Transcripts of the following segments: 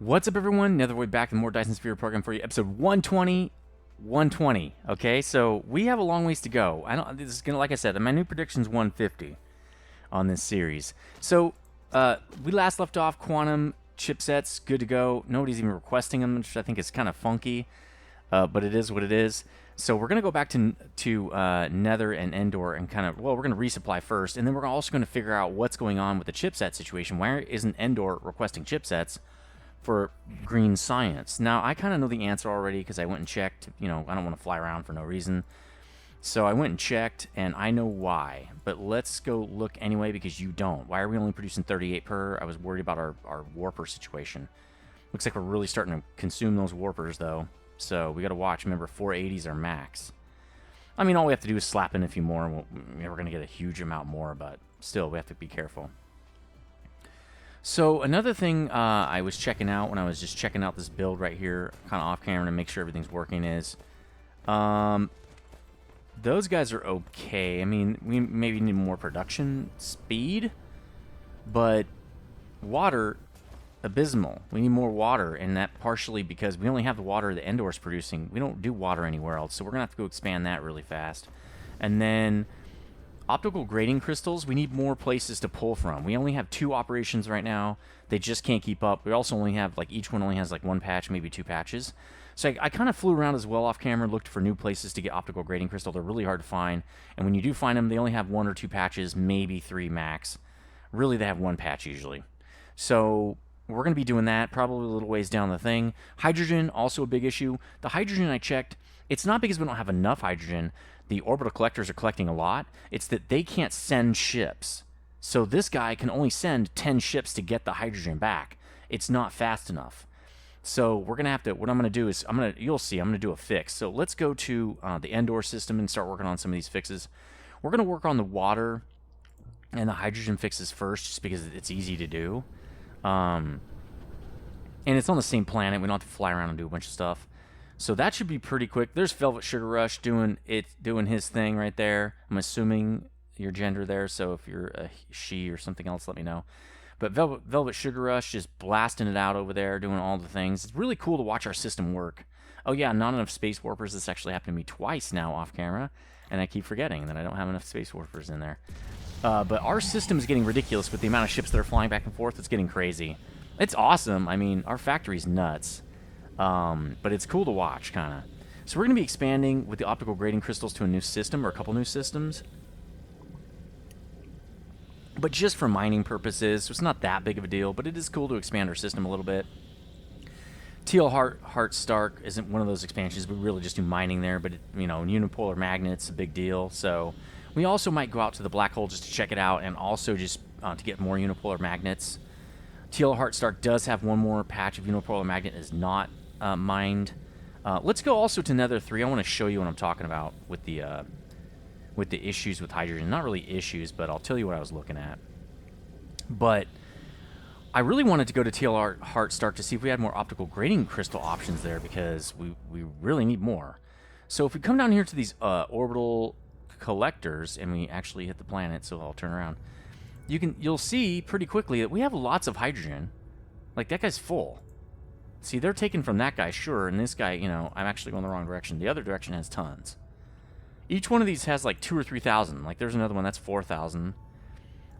What's up, everyone? Another way back with more Dyson Sphere Program for you, episode 120. 120. Okay, so we have a long ways to go. This is gonna, like I said, my new prediction's 150 on this series. So we last left off quantum chipsets, good to go. Nobody's even requesting them, which I think is kind of funky, but it is what it is. So we're gonna go back to Nether and Endor and kind of, well, we're gonna resupply first, and then we're also gonna figure out what's going on with the chipset situation. Why isn't Endor requesting chipsets for green science? Now, I kind of know the answer already because I went and checked. You know, I don't want to fly around for no reason. So I went and checked, and I know why. But let's go look anyway because you don't. Why are we only producing 38 per? I was worried about our warper situation. Looks like we're really starting to consume those warpers, though. So we got to watch. Remember, 480s are max. I mean, all we have to do is slap in a few more, and we're going to get a huge amount more, but still, we have to be careful. So another thing I was checking out when I was just checking out this build right here, kind of off camera to make sure everything's working, is those guys are okay. I mean, we maybe need more production speed, but water, abysmal. We need more water, and that partially because we only have the water that Endor's producing. We don't do water anywhere else, so we're going to have to go expand that really fast. And then optical grading crystals, we need more places to pull from. We only have 2 operations right now. They just can't keep up. We also only have, like, each one only has, like, 1 patch, maybe 2 patches. So I kind of flew around as well off camera, looked for new places to get optical grading crystal. They're really hard to find. And when you do find them, they only have 1 or 2 patches, maybe 3 max. Really, they have 1 patch usually. So we're going to be doing that probably a little ways down the thing. Hydrogen, also a big issue. The hydrogen I checked, it's not because we don't have enough hydrogen. The orbital collectors are collecting a lot. It's that they can't send ships. So this guy can only send 10 ships to get the hydrogen back. It's not fast enough. So we're going to have to, what I'm going to do is, you'll see, I'm going to do a fix. So let's go to the Endor system and start working on some of these fixes. We're going to work on the water and the hydrogen fixes first, just because it's easy to do. And it's on the same planet. We don't have to fly around and do a bunch of stuff. So that should be pretty quick. There's Velvet Sugar Rush doing his thing right there. I'm assuming your gender there, so if you're a she or something else, let me know. But Velvet Sugar Rush just blasting it out over there, doing all the things. It's really cool to watch our system work. Oh yeah, not enough space warpers. This actually happened to me twice now off camera, and I keep forgetting that I don't have enough space warpers in there. But our system is getting ridiculous with the amount of ships that are flying back and forth. It's getting crazy. It's awesome. I mean, our factory's nuts. But it's cool to watch, kind of. So we're going to be expanding with the optical grading crystals to a new system, or a couple new systems. But just for mining purposes, so it's not that big of a deal, but it is cool to expand our system a little bit. TL Heart Stark isn't one of those expansions. We really just do mining there, but, you know, unipolar magnets, a big deal. So we also might go out to the black hole just to check it out, and also just to get more unipolar magnets. TL Heart Stark does have 1 more patch of unipolar magnet, is not mined. Let's go also to Nether 3. I want to show you what I'm talking about with the issues with hydrogen. Not really issues, but I'll tell you what I was looking at. But I really wanted to go to TL Heart Stark to see if we had more optical grading crystal options there, because we really need more. So if we come down here to these orbital collectors, and we actually hit the planet, so I'll turn around, you'll see pretty quickly that we have lots of hydrogen. Like, that guy's full. See, they're taken from that guy, sure, and this guy, you know, I'm actually going the wrong direction. The other direction has tons. Each one of these has like 2,000 or 3,000. Like, there's another one that's 4,000.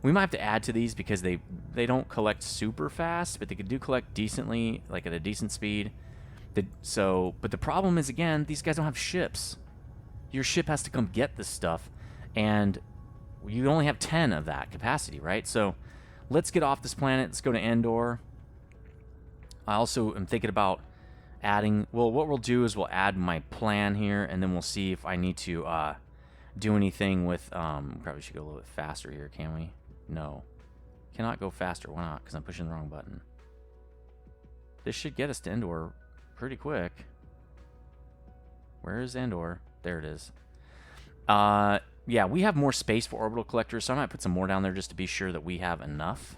We might have to add to these because they don't collect super fast, but they do collect decently, like at a decent speed. But the problem is, again, these guys don't have ships. Your ship has to come get this stuff, and you only have 10 of that capacity, right? So let's get off this planet. Let's go to Endor. I also am thinking about adding, well, what we'll do is we'll add my plan here, and then we'll see if I need to do anything with, probably should go a little bit faster here, can we? No. Cannot go faster. Why not? Because I'm pushing the wrong button. This should get us to Endor pretty quick. Where is Endor? There it is. Yeah, we have more space for orbital collectors, so I might put some more down there just to be sure that we have enough.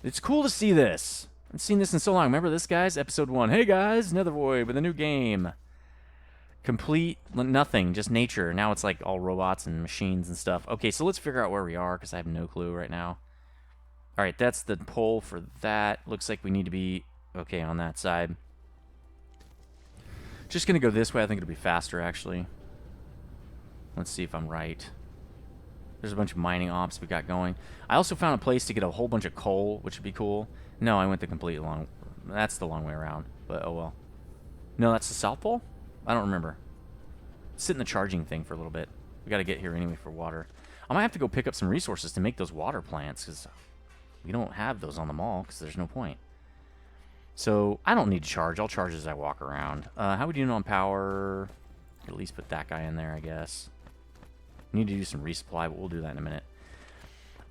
It's cool to see this. I haven't seen this in so long. Remember this, guys? Episode 1. Hey, guys, Nether Void with a new game. Complete nothing, just nature. Now it's like all robots and machines and stuff. Okay, so let's figure out where we are, because I have no clue right now. All right, that's the poll for that. Looks like we need to be okay on that side. Just going to go this way. I think it'll be faster, actually. Let's see if I'm right. There's a bunch of mining ops we got going. I also found a place to get a whole bunch of coal, which would be cool. No, I went the completely long... That's the long way around, but oh well. No, that's the South Pole? I don't remember. Sit in the charging thing for a little bit. We got to get here anyway for water. I might have to go pick up some resources to make those water plants, because we don't have those on the mall, because there's no point. So, I don't need to charge. I'll charge as I walk around. How would you know on power? At least put that guy in there, I guess. Need to do some resupply, but we'll do that in a minute.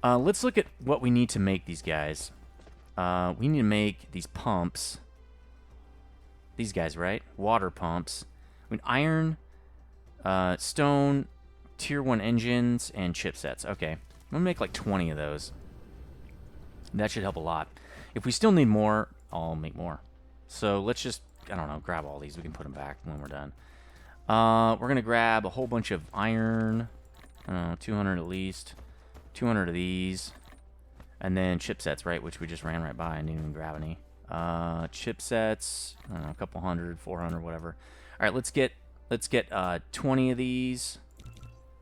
Let's look at what we need to make these guys. We need to make these pumps. These guys, right? Water pumps. I mean, iron, stone, tier 1 engines, and chipsets. Okay. I'm going to make like 20 of those. That should help a lot. If we still need more, I'll make more. So let's just, I don't know, grab all these. We can put them back when we're done. We're going to grab a whole bunch of iron. I don't know, 200 at least. 200 of these. And then chipsets, right, which we just ran right by and didn't even grab any. Chipsets, I don't know, a couple hundred, 400, whatever. All right, let's get 20 of these.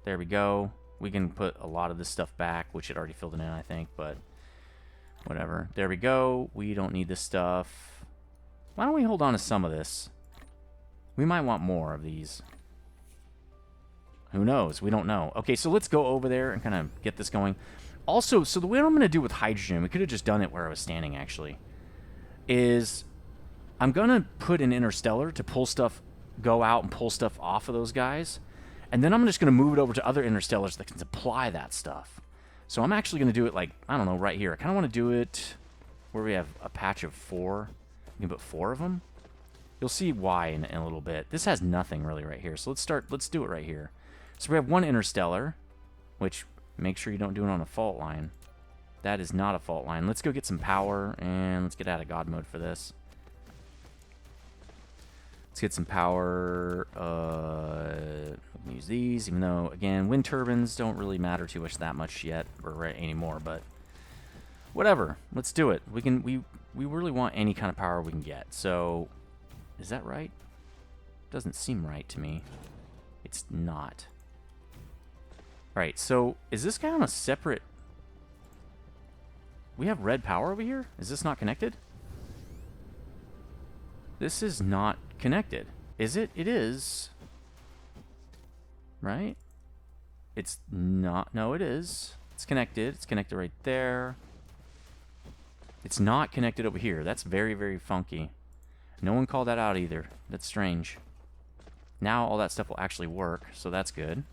There we go. We can put a lot of this stuff back, which it already filled it in, I think, but whatever. There we go. We don't need this stuff. Why don't we hold on to some of this? We might want more of these. Who knows? We don't know. Okay, so let's go over there and kind of get this going. Also, so the way I'm going to do with hydrogen, we could have just done it where I was standing, actually, is I'm going to put an interstellar to pull stuff, go out and pull stuff off of those guys. And then I'm just going to move it over to other interstellars that can supply that stuff. So I'm actually going to do it like, I don't know, right here. I kind of want to do it where we have a patch of 4. You can put 4 of them. You'll see why in a little bit. This has nothing really right here. So let's do it right here. So we have one interstellar, which make sure you don't do it on a fault line. That is not a fault line. Let's go get some power, and let's get out of God mode for this. Let's get some power. We can use these, even though, again, wind turbines don't really matter too much that much yet, or anymore, but whatever. Let's do it. We really want any kind of power we can get. So, is that right? Doesn't seem right to me. It's not. Alright, so is this guy on a separate... We have red power over here? Is this not connected? This is not connected. Is it? It is. Right? It's not. No, it is. It's connected. It's connected right there. It's not connected over here. That's very, very funky. No one called that out either. That's strange. Now all that stuff will actually work, so that's good.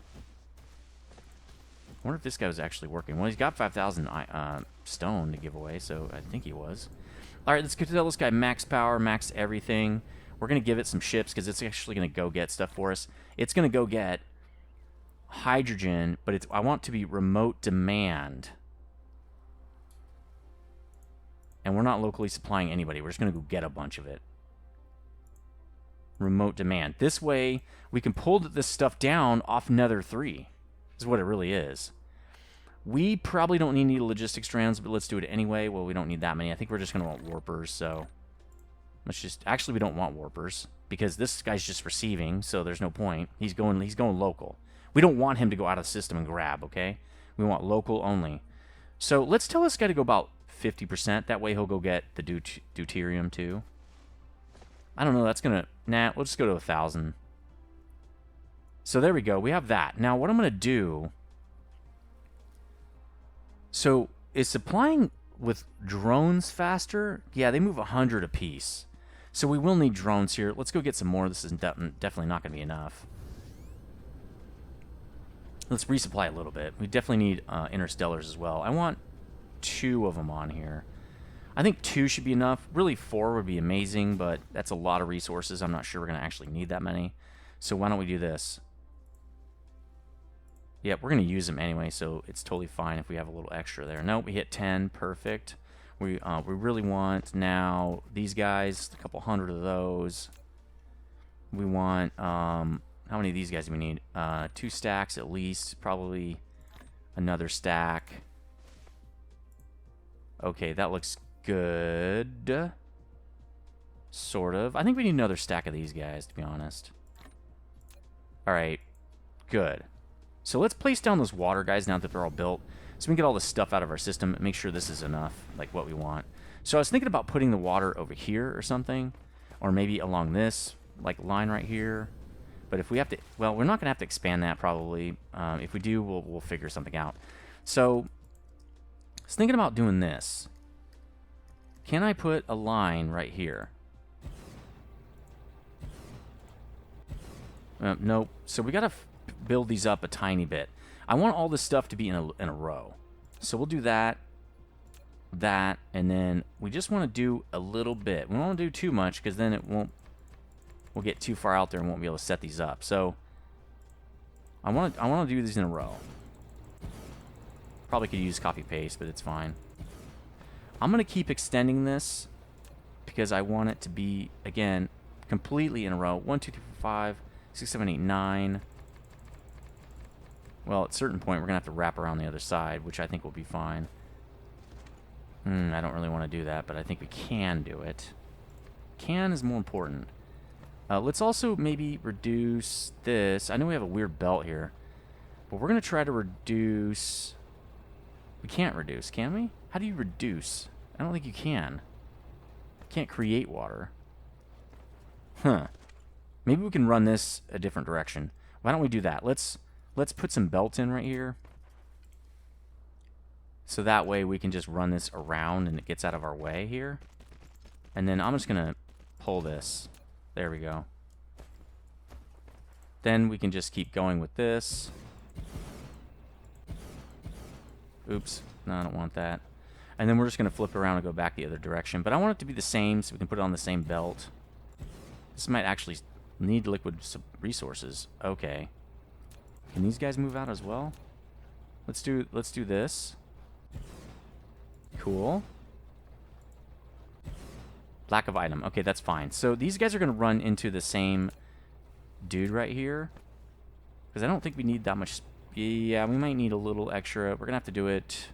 I wonder if this guy was actually working. Well, he's got 5,000 stone to give away, so I think he was. All right, let's tell this guy max power, max everything. We're going to give it some ships because it's actually going to go get stuff for us. It's going to go get hydrogen, but I want it to be remote demand. And we're not locally supplying anybody. We're just going to go get a bunch of it. Remote demand. This way, we can pull this stuff down off Nether 3. Is what it really is. We probably don't need any logistics strands, but let's do it anyway. Well, we don't need that many. I think we're just going to want warpers, so... Let's just... Actually, we don't want warpers, because this guy's just receiving, so there's no point. He's going local. We don't want him to go out of the system and grab, okay? We want local only. So, let's tell this guy to go about 50%. That way he'll go get the deuterium, too. I don't know, that's going to... Nah, we'll just go to 1,000. So there we go. We have that. Now, what I'm going to do... So, is supplying with drones faster? Yeah, they move 100 apiece. So we will need drones here. Let's go get some more. This is definitely not going to be enough. Let's resupply a little bit. We definitely need interstellars as well. I want 2 of them on here. I think 2 should be enough. Really, 4 would be amazing, but that's a lot of resources. I'm not sure we're going to actually need that many. So why don't we do this? Yep, we're going to use them anyway, so it's totally fine if we have a little extra there. Nope, we hit 10. Perfect. We really want now these guys, a couple hundred of those. We want, how many of these guys do we need? 2 stacks at least, probably another stack. Okay, that looks good. Sort of. I think we need another stack of these guys, to be honest. Alright. Good. So let's place down those water guys now that they're all built, so we can get all this stuff out of our system and make sure this is enough, like what we want. So I was thinking about putting the water over here or something, or maybe along this, like line right here. But if we have to, well, we're not going to have to expand that probably. If we do, we'll figure something out. So I was thinking about doing this. Can I put a line right here? Nope. So we got to build these up a tiny bit. I want all this stuff to be in a row. So we'll do that, and then we just want to do a little bit. We don't want to do too much because then we'll get too far out there and won't be able to set these up. So I want to do these in a row. Probably could use copy paste, but it's fine. I'm going to keep extending this because I want it to be, again, completely in a row. 1, 2, 3, 4, 5, 6, 7, 8, 9. Well, at a certain point, we're going to have to wrap around the other side, which I think will be fine. I don't really want to do that, but I think we can do it. Can is more important. Let's also maybe reduce this. I know we have a weird belt here, but we're going to try to reduce... We can't reduce, can we? How do you reduce? I don't think you can. Can't create water. Huh. Maybe we can run this a different direction. Why don't we do that? Let's put some belt in right here. So that way we can just run this around and it gets out of our way here. And then I'm just going to pull this. There we go. Then we can just keep going with this. Oops. No, I don't want that. And then we're just going to flip around and go back the other direction. But I want it to be the same so we can put it on the same belt. This might actually need liquid resources. Okay. Can these guys move out as well? Let's do this. Cool. Lack of item. Okay, that's fine. So these guys are going to run into the same dude right here. Because I don't think we need that much... Yeah, we might need a little extra. We're going to have to do it...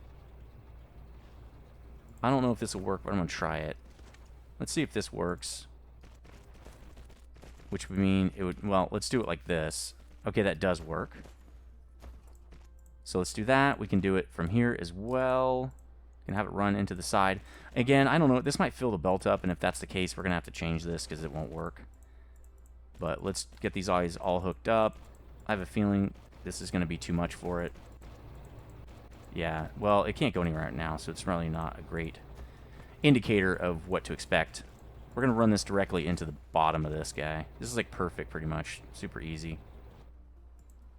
I don't know if this will work, but I'm going to try it. Let's see if this works. Which would mean it would... Well, let's do it like this. Okay, that does work. So let's do that. We can do it from here as well. We can have it run into the side. Again, I don't know. This might fill the belt up, and if that's the case, we're going to have to change this because it won't work. But let's get these eyes all hooked up. I have a feeling this is going to be too much for it. Yeah, well, it can't go anywhere right now, so it's really not a great indicator of what to expect. We're going to run this directly into the bottom of this guy. This is like perfect, pretty much. Super easy.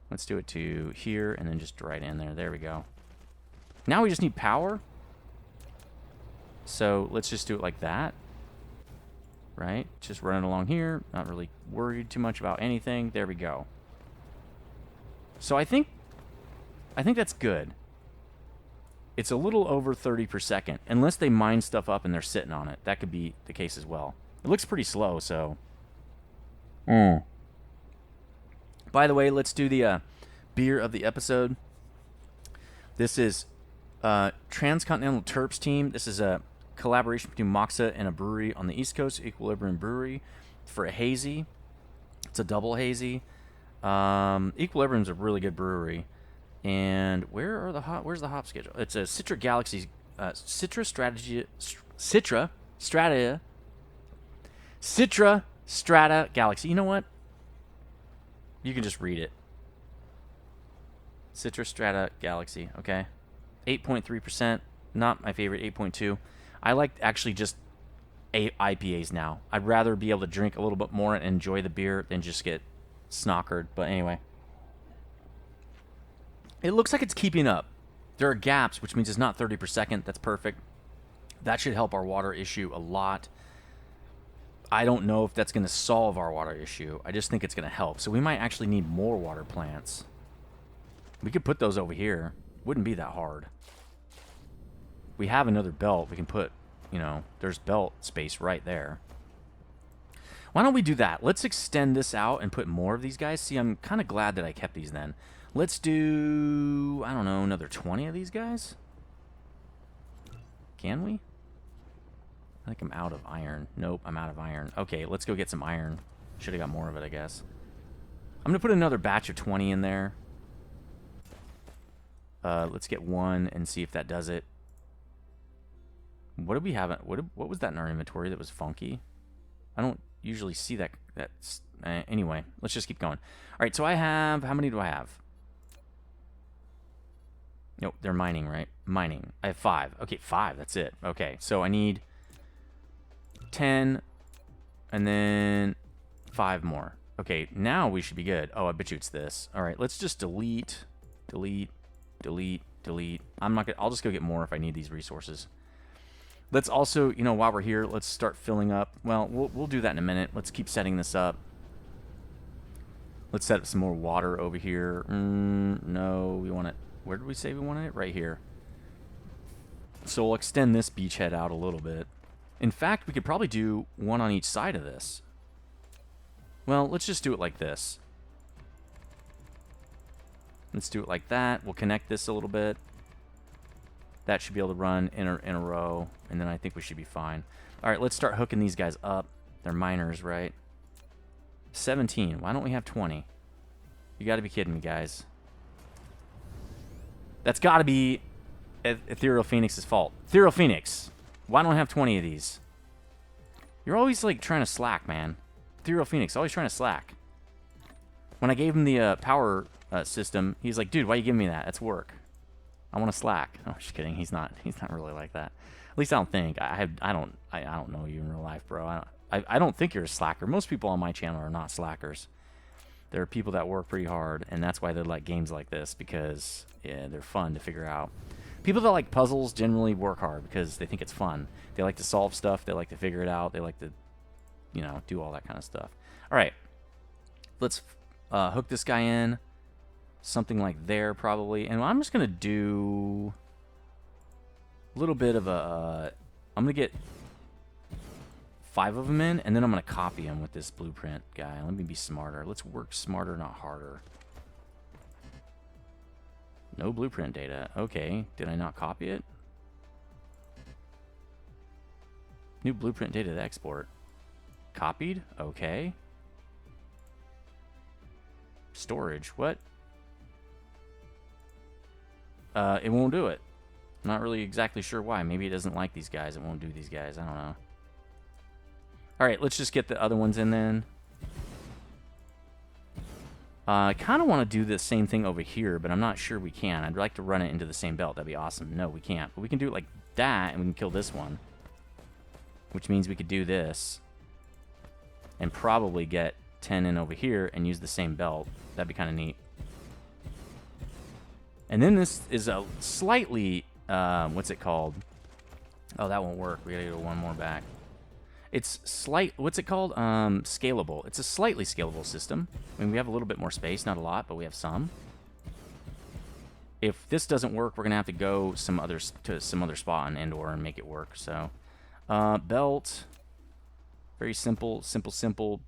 Let's do it to here, and then just right in there. There we go. Now we just need power. So let's just do it like that. Right? Just run it along here. Not really worried too much about anything. There we go. So I think that's good. It's a little over 30 per second. Unless they mine stuff up and they're sitting on it. That could be the case as well. It looks pretty slow, so... By the way, let's do the beer of the episode. This is Transcontinental Terps team. This is a collaboration between Moxa and a brewery on the East Coast, Equilibrium Brewery, for a hazy. It's a double hazy. Equilibrium's a really good brewery. And where's the hop schedule? It's a Citra Galaxy, Citra Strata Galaxy. You know what? You can just read it. Citra Strata Galaxy, okay? 8.3%. Not my favorite, 8.2. I like actually just IPAs now. I'd rather be able to drink a little bit more and enjoy the beer than just get snockered. But anyway. It looks like it's keeping up. There are gaps, which means it's not 30 per second. That's perfect. That should help our water issue a lot. I don't know if that's going to solve our water issue. I just think it's going to help. So we might actually need more water plants. We could put those over here. Wouldn't be that hard. We have another belt. We can put, there's belt space right there. Why don't we do that? Let's extend this out and put more of these guys. See, I'm kind of glad that I kept these then. Let's do, I don't know, another 20 of these guys? Can we? I think I'm out of iron. Nope, I'm out of iron. Okay, let's go get some iron. Should have got more of it, I guess. I'm going to put another batch of 20 in there. Let's get one and see if that does it. What did we have? What was that in our inventory that was funky? I don't usually see that. Anyway, let's just keep going. All right, so I have... How many do I have? Nope, they're mining, right? Mining. I have 5. Okay, 5. That's it. Okay, so I need 10 and then 5 more. Okay, now we should be good. Oh, I bet you it's this. All right, let's just delete. I'm not gonna... I'll just go get more if I need these resources. Let's also, you know, while we're here, let's start filling up. Well, we'll do that in a minute. Let's keep setting this up. Let's set up some more water over here. No, we want it... Where did we say we wanted it? Right here. So we'll extend this beachhead out a little bit. In fact, we could probably do one on each side of this. Well, let's just do it like this. Let's do it like that. We'll connect this a little bit. That should be able to run in a row, and then I think we should be fine. All right, let's start hooking these guys up. They're miners, right? 17. Why don't we have 20? You got to be kidding me, guys. That's got to be Ethereal Phoenix's fault. Ethereal Phoenix, why don't I have 20 of these? You're always, like, trying to slack, man. Ethereal Phoenix, always trying to slack. When I gave him the power system, he's like, dude, why you giving me that? That's work. I want to slack. Oh, just kidding. He's not really like that. At least I don't think. I don't know you in real life, bro. I don't think you're a slacker. Most people on my channel are not slackers. There are people that work pretty hard, and that's why they like games like this, because yeah, they're fun to figure out. People that like puzzles generally work hard because they think it's fun. They like to solve stuff. They like to figure it out. They like to, you know, do all that kind of stuff. All right, let's hook this guy in. Something like there, probably. And I'm just going to do a little bit of a... I'm going to get 5 of them in, and then I'm going to copy them with this blueprint guy. Let me be smarter. Let's work smarter, not harder. No blueprint data. Okay. Did I not copy it? New blueprint data to export. Copied? Okay. Storage. What? It won't do it. I'm not really exactly sure why. Maybe it doesn't like these guys. It won't do these guys. I don't know. All right, let's just get the other ones in then. I kind of want to do the same thing over here, but I'm not sure we can. I'd like to run it into the same belt. That'd be awesome. No, we can't. But we can do it like that, and we can kill this one. Which means we could do this. And probably get 10 in over here and use the same belt. That'd be kind of neat. And then this is a slightly, what's it called? Oh, that won't work. We gotta go one more back. It's what's it called? Scalable. It's a slightly scalable system. I mean, we have a little bit more space, not a lot, but we have some. If this doesn't work, we're gonna have to go to some other spot on Endor and make it work. So, belt, very simple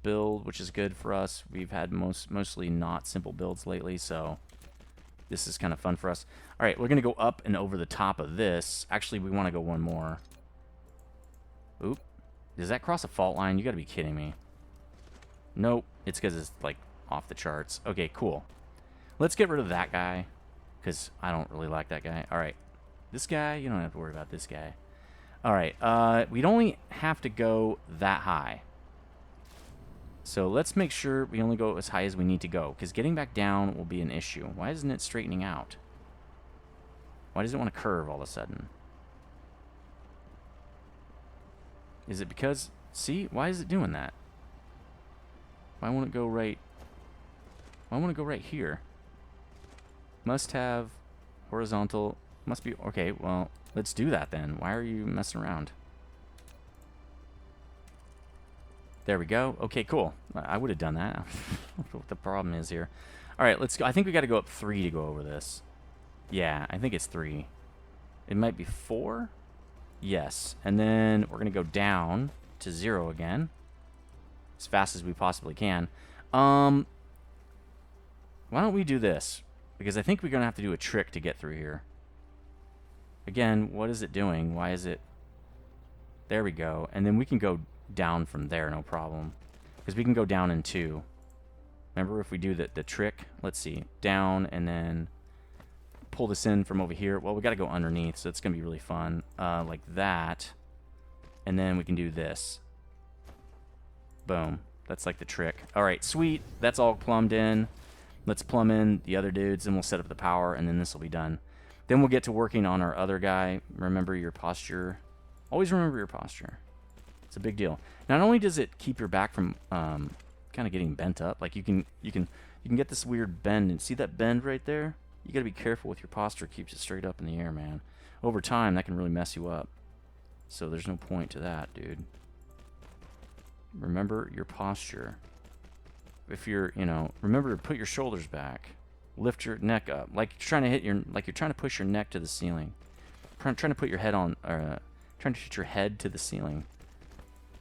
build, which is good for us. We've had mostly not simple builds lately, so this is kind of fun for us. All right, we're gonna go up and over the top of this. Actually, we want to go one more. Oop. Does that cross a fault line? You gotta be kidding me. Nope. It's because it's, like, off the charts. Okay, cool. Let's get rid of that guy, because I don't really like that guy. All right. This guy, you don't have to worry about this guy. All right. We'd only have to go that high. So let's make sure we only go as high as we need to go, because getting back down will be an issue. Why isn't it straightening out? Why does it want to curve all of a sudden? Is it because... See? Why is it doing that? Why won't it go right... Why won't it go right here? Must have horizontal... Must be... Okay, well, let's do that then. Why are you messing around? There we go. Okay, cool. I would have done that. I don't know what the problem is here. All right, let's go. I think we got to go up 3 to go over this. Yeah, I think it's 3. It might be 4? Yes. And then we're going to go down to 0 again. As fast as we possibly can. Why don't we do this? Because I think we're going to have to do a trick to get through here. Again, what is it doing? Why is it... There we go. And then we can go down from there, no problem. Because we can go down in 2. Remember, if we do the trick, let's see, down and then pull this in from over here. Well, we got to go underneath, so it's going to be really fun. Like that. And then we can do this. Boom. That's like the trick. All right, sweet. That's all plumbed in. Let's plumb in the other dudes, and we'll set up the power, and then this will be done. Then we'll get to working on our other guy. Remember your posture. Always remember your posture. It's a big deal. Not only does it keep your back from kind of getting bent up, like you can get this weird bend, and see that bend right there? You got to be careful with your posture. It keeps it straight up in the air, man. Over time, that can really mess you up. So there's no point to that, dude. Remember your posture. If you're, remember to put your shoulders back. Lift your neck up, like you're trying to you're trying to push your neck to the ceiling. Trying to put your head on, trying to hit your head to the ceiling.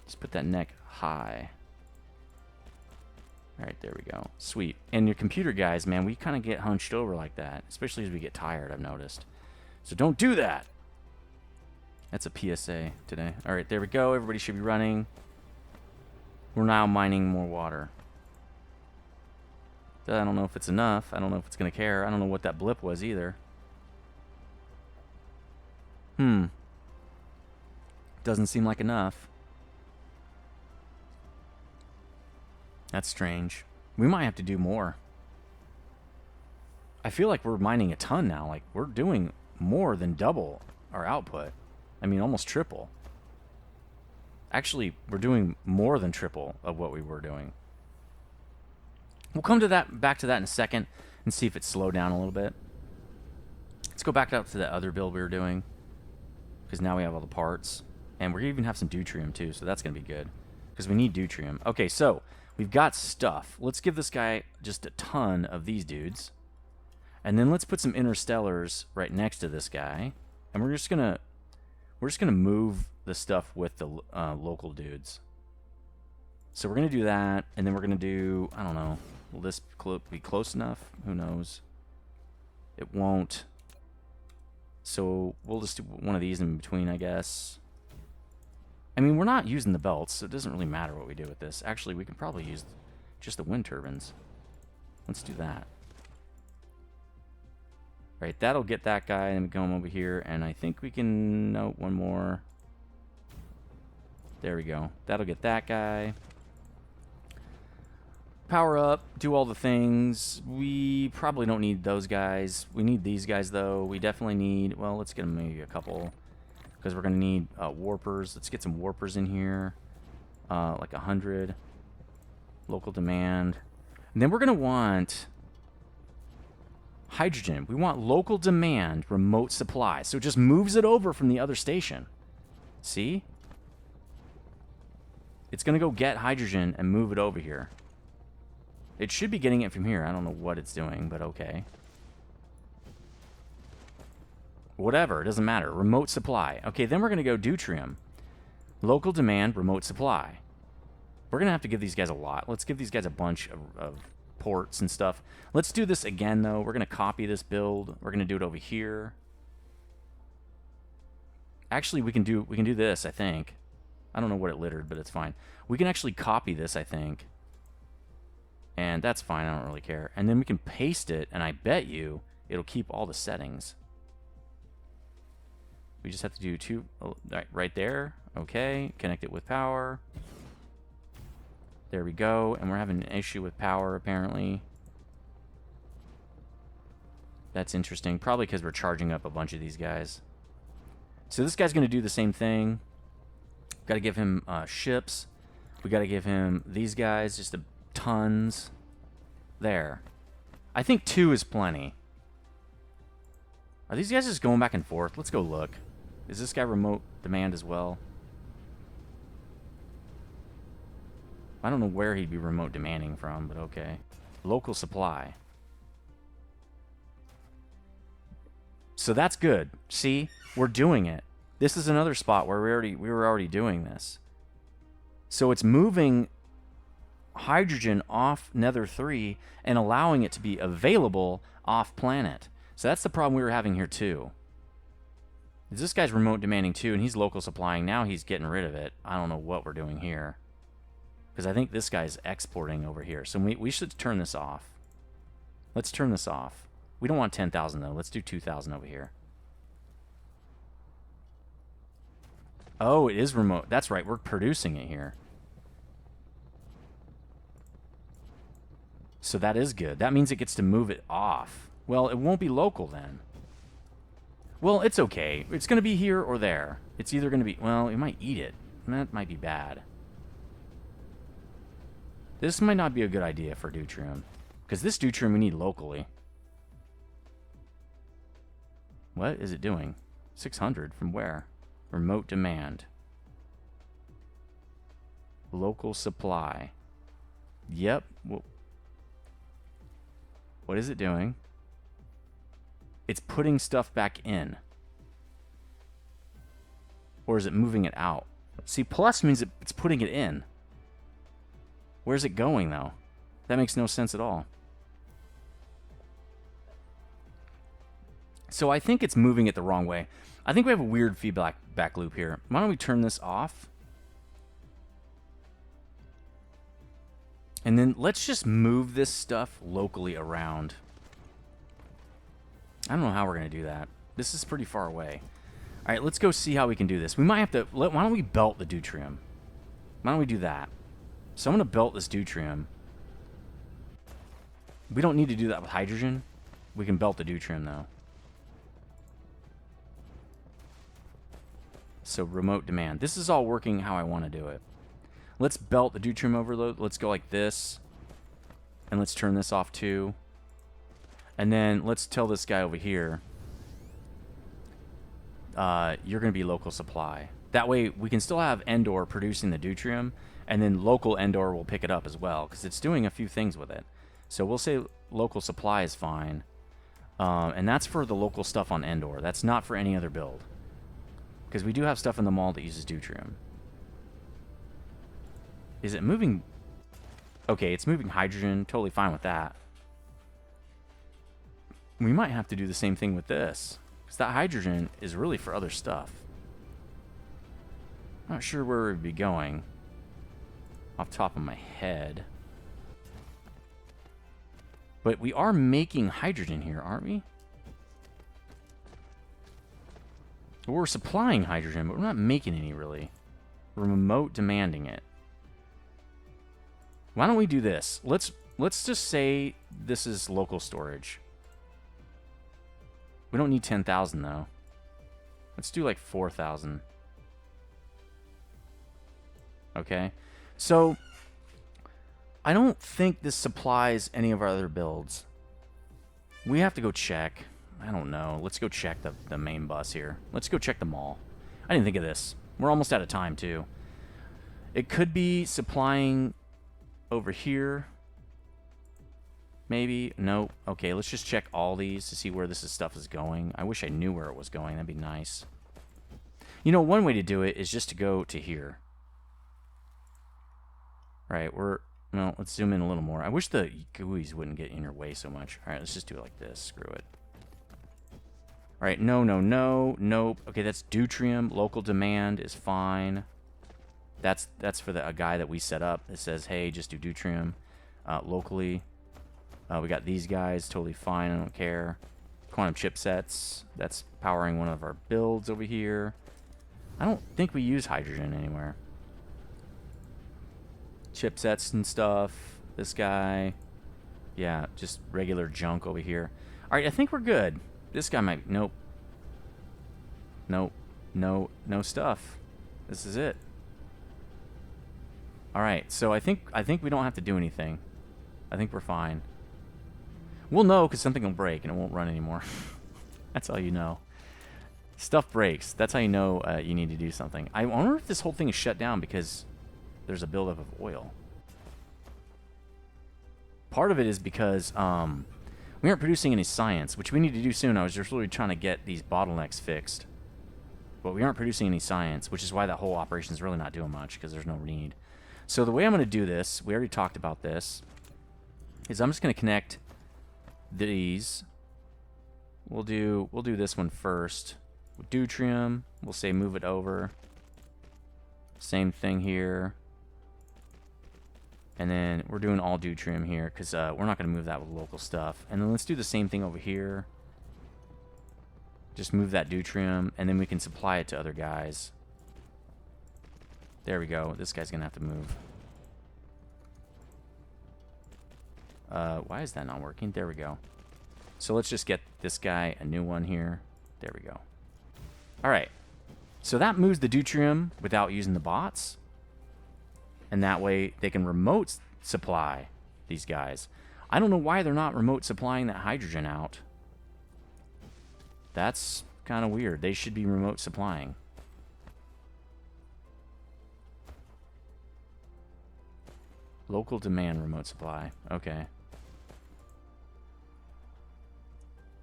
Just put that neck high. All right, there we go. Sweet. And your computer guys, man, we kind of get hunched over like that, especially as we get tired, I've noticed. So don't do that. That's a PSA today. All right, there we go. Everybody should be running. We're now mining more water. I don't know if it's enough. I don't know if it's going to care. I don't know what that blip was either. Doesn't seem like enough. That's strange. We might have to do more. I feel like we're mining a ton now. Like, we're doing more than double our output. I mean, almost triple. Actually, we're doing more than triple of what we were doing. We'll come to that, back to that in a second and see if it slowed down a little bit. Let's go back up to the other build we were doing, because now we have all the parts. And we're going to even have some deuterium too, so that's going to be good, because we need deuterium. Okay, so we've got stuff. Let's give this guy just a ton of these dudes. And then let's put some interstellars right next to this guy. And we're just going to move the stuff with the local dudes. So we're going to do that, and then we're going to do, I don't know, will this be close enough? Who knows? It won't. So we'll just do one of these in between, I guess. I mean, we're not using the belts, so it doesn't really matter what we do with this. Actually, we can probably use just the wind turbines. Let's do that. Right, that'll get that guy, and go over here, and I think we can, no, one more. There we go. That'll get that guy. Power up, do all the things. We probably don't need those guys. We need these guys, though. We definitely need, well, let's get them maybe a couple, because we're going to need warpers. Let's get some warpers in here, like 100. Local demand. And then we're going to want hydrogen. We want local demand remote supply. So it just moves it over from the other station. See? It's going to go get hydrogen and move it over here. It should be getting it from here. I don't know what it's doing, but okay. Whatever, it doesn't matter. Remote supply. Okay, then we're going to go deuterium. Local demand, remote supply. We're going to have to give these guys a lot. Let's give these guys a bunch of ports and stuff. Let's do this again, though. We're going to copy this build. We're going to do it over here. Actually, we can do this, I think. I don't know what it littered, but it's fine. We can actually copy this, I think. And that's fine, I don't really care. And then we can paste it, and I bet you it'll keep all the settings. We just have to do two, right there. Okay, connect it with power. There we go, and we're having an issue with power, apparently. That's interesting, probably because we're charging up a bunch of these guys. So this guy's going to do the same thing. Got to give him ships. We got to give him these guys, just tons. There. I think 2 is plenty. Are these guys just going back and forth? Let's go look. Is this guy remote demand as well? I don't know where he'd be remote demanding from, but okay. Local supply. So that's good. See? We're doing it. This is another spot where we were already doing this. So it's moving hydrogen off Nether 3 and allowing it to be available off planet. So that's the problem we were having here too. This guy's remote demanding too, and he's local supplying. Now he's getting rid of it. I don't know what we're doing here. Because I think this guy's exporting over here. So we should turn this off. Let's turn this off. We don't want 10,000 though. Let's do 2,000 over here. Oh, it is remote. That's right. We're producing it here. So that is good. That means it gets to move it off. Well, it won't be local then. Well, it's okay. It's going to be here or there. It's either going to be... Well, it might eat it. That might be bad. This might not be a good idea for deuterium. Because this deuterium we need locally. What is it doing? 600 from where? Remote demand. Local supply. Yep. What is it doing? It's putting stuff back in. Or is it moving it out? See, plus means it's putting it in. Where's it going, though? That makes no sense at all. So I think it's moving it the wrong way. I think we have a weird feedback loop here. Why don't we turn this off? And then let's just move this stuff locally around. I don't know how we're going to do that. This is pretty far away. All right, let's go see how we can do this. We might have to... Why don't we belt the deuterium? Why don't we do that? So I'm going to belt this deuterium. We don't need to do that with hydrogen. We can belt the deuterium, though. So remote demand. This is all working how I want to do it. Let's belt the deuterium overload. Let's go like this. And let's turn this off, too. And then let's tell this guy over here, you're going to be local supply. That way we can still have Endor producing the deuterium, and then local Endor will pick it up as well, because it's doing a few things with it. So we'll say local supply is fine. And that's for the local stuff on Endor. That's not for any other build. Because we do have stuff in the mall that uses deuterium. Is it moving? Okay, it's moving hydrogen. Totally fine with that. We might have to do the same thing with this. Because that hydrogen is really for other stuff. Not sure where we'd be going. Off the top of my head. But we are making hydrogen here, aren't we? We're supplying hydrogen, but we're not making any, really. We're remote demanding it. Why don't we do this? Let's just say this is local storage. We don't need 10,000, though. Let's do like 4,000. Okay. So, I don't think this supplies any of our other builds. We have to go check. I don't know. Let's go check the main bus here. Let's go check the mall. I didn't think of this. We're almost out of time, too. It could be supplying over here. Maybe. Nope. Okay, let's just check all these to see where this stuff is going. I wish I knew where it was going. That'd be nice. You know, one way to do it is just to go to here. Right, no, let's zoom in a little more. I wish the GUIs wouldn't get in your way so much. All right, let's just do it like this. Screw it. All right, no, nope. Okay, that's deuterium. Local demand is fine. That's for a guy that we set up that says, hey, just do deuterium locally. We got these guys, totally fine. I don't care. Quantum chipsets. That's powering one of our builds over here. I don't think we use hydrogen anywhere. Chipsets and stuff. This guy. Yeah, just regular junk over here. All right, I think we're good. This guy might... Nope. Nope. No stuff. This is it. All right, so I think we don't have to do anything. I think we're fine. We'll know because something will break and it won't run anymore. That's how you know. Stuff breaks. That's how you know you need to do something. I wonder if this whole thing is shut down because there's a buildup of oil. Part of it is because we aren't producing any science, which we need to do soon. I was just really trying to get these bottlenecks fixed. But we aren't producing any science, which is why that whole operation is really not doing much because there's no need. So the way I'm going to do this, we already talked about this, is I'm just going to connect these. We'll do this one first. Deuterium, we'll say move it over. Same thing here. And then we're doing all deuterium here because we're not going to move that with local stuff. And then let's do the same thing over here. Just move that deuterium, and then we can supply it to other guys. There we go. This guy's going to have to move. Why is that not working? There we go. So let's just get this guy a new one here. There we go. All right. So that moves the deuterium without using the bots. And that way they can remote supply these guys. I don't know why they're not remote supplying that hydrogen out. That's kind of weird. They should be remote supplying. Local demand remote supply. Okay.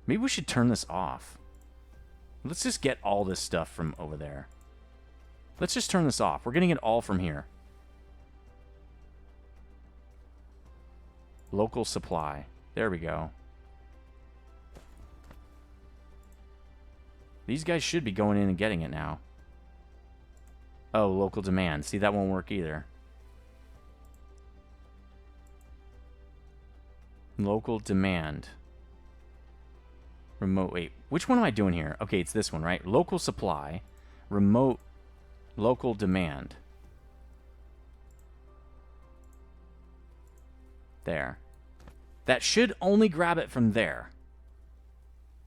Maybe we should turn this off. Let's just get all this stuff from over there. Let's just turn this off. We're getting it all from here. Local supply. There we go. These guys should be going in and getting it now. Oh, local demand. See, that won't work either. Local demand. Remote, wait, which one am I doing here? Okay, it's this one, right? Local supply, remote, local demand. There. That should only grab it from there.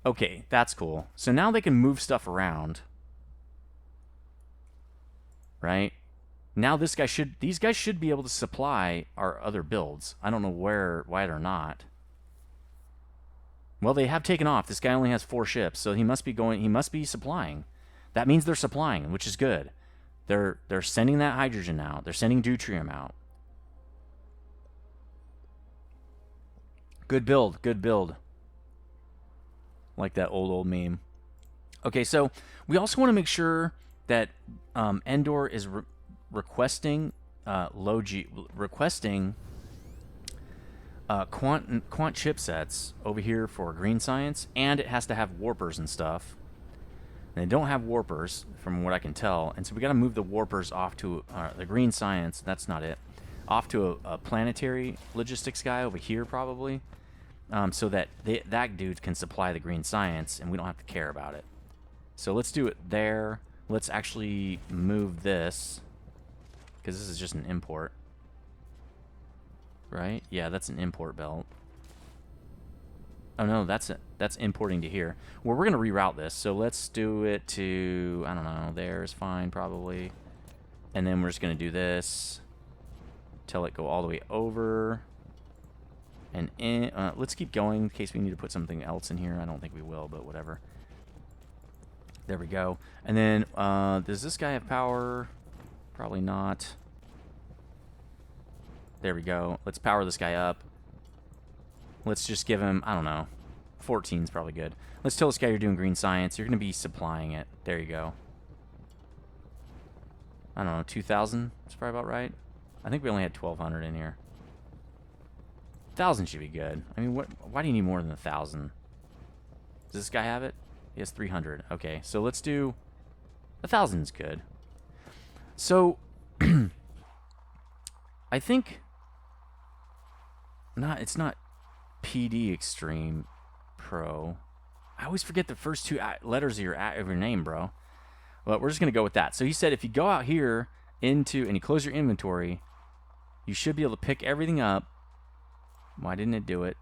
Okay, that's cool. So now they can move stuff around. Right? Now these guys should be able to supply our other builds. I don't know why they're not. Well, they have taken off. This guy only has 4 ships, so he must be supplying. That means they're supplying, which is good. They're sending that hydrogen out. They're sending deuterium out. Good build, good build. Like that old meme. Okay, so we also want to make sure that Endor is requesting quant chipsets over here for green science, and it has to have warpers and stuff. And they don't have warpers, from what I can tell, and so we got to move the warpers off to the green science. That's not it. Off to a planetary logistics guy over here, probably, so that that dude can supply the green science, and we don't have to care about it. So let's do it there. Let's actually move this, because this is just an import. Right? Yeah, that's an import belt. Oh no, that's importing to here. Well, we're gonna reroute this, so let's do it to, I don't know, there's fine probably. And then we're just gonna do this. Tell it go all the way over. And in, let's keep going in case we need to put something else in here. I don't think we will, but whatever. There we go. And then, does this guy have power? Probably not. There we go. Let's power this guy up. Let's just give him, I don't know, 14 is probably good. Let's tell this guy you're doing green science. You're going to be supplying it. There you go. I don't know, 2,000 is probably about right. I think we only had 1,200 in here. 1,000 should be good. I mean, why do you need more than 1,000? Does this guy have it? He has 300. Okay, so let's do 1,000 is good. So, I think... it's not PD Extreme Pro. I always forget the first 2 letters of your name, bro. But we're just going to go with that. So he said if you go out here and you close your inventory, you should be able to pick everything up. Why didn't it do it?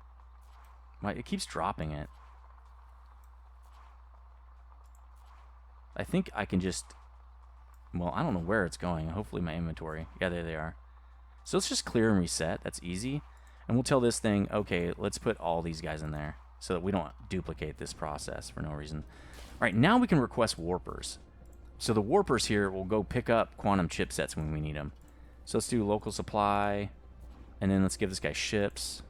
Why it keeps dropping it? I think I can just... Well, I don't know where it's going. Hopefully my inventory. Yeah, there they are. So let's just clear and reset. That's easy. And we'll tell this thing, okay, let's put all these guys in there so that we don't duplicate this process for no reason. All right, now we can request warpers. So the warpers here will go pick up quantum chipsets when we need them. So let's do local supply, and then let's give this guy ships.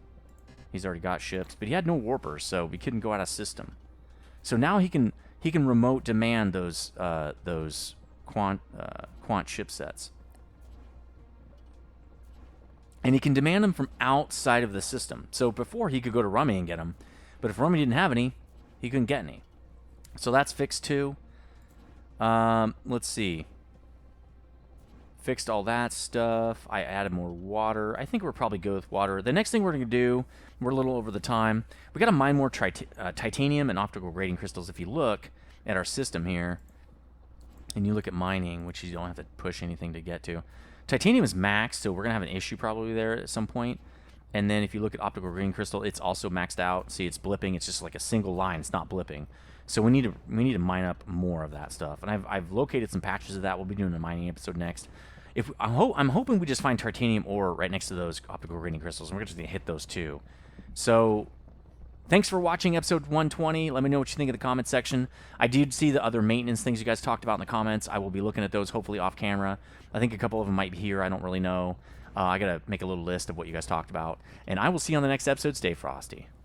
He's already got ships, but he had no warpers, so we couldn't go out of system. So now he can remote demand those quant chipsets. And he can demand them from outside of the system. So before, he could go to Rummy and get them. But if Rummy didn't have any, he couldn't get any. So that's fixed too. Let's see. Fixed all that stuff. I added more water. I think we'll probably go with water. The next thing we're going to do, we're a little over the time. We got to mine more titanium and optical grading crystals. If you look at our system here, and you look at mining, which you don't have to push anything to get to, titanium is maxed, so we're going to have an issue probably there at some point. And then if you look at optical grading crystal, it's also maxed out. See, it's blipping. It's just like a single line. It's not blipping. So we need to mine up more of that stuff. And I've located some patches of that. We'll be doing a mining episode next. I'm hoping we just find titanium ore right next to those optical grading crystals, and we're just going to hit those too. So thanks for watching episode 120. Let me know what you think in the comment section. I did see the other maintenance things you guys talked about in the comments. I will be looking at those hopefully off camera. I think a couple of them might be here. I don't really know. I got to make a little list of what you guys talked about. And I will see you on the next episode. Stay frosty.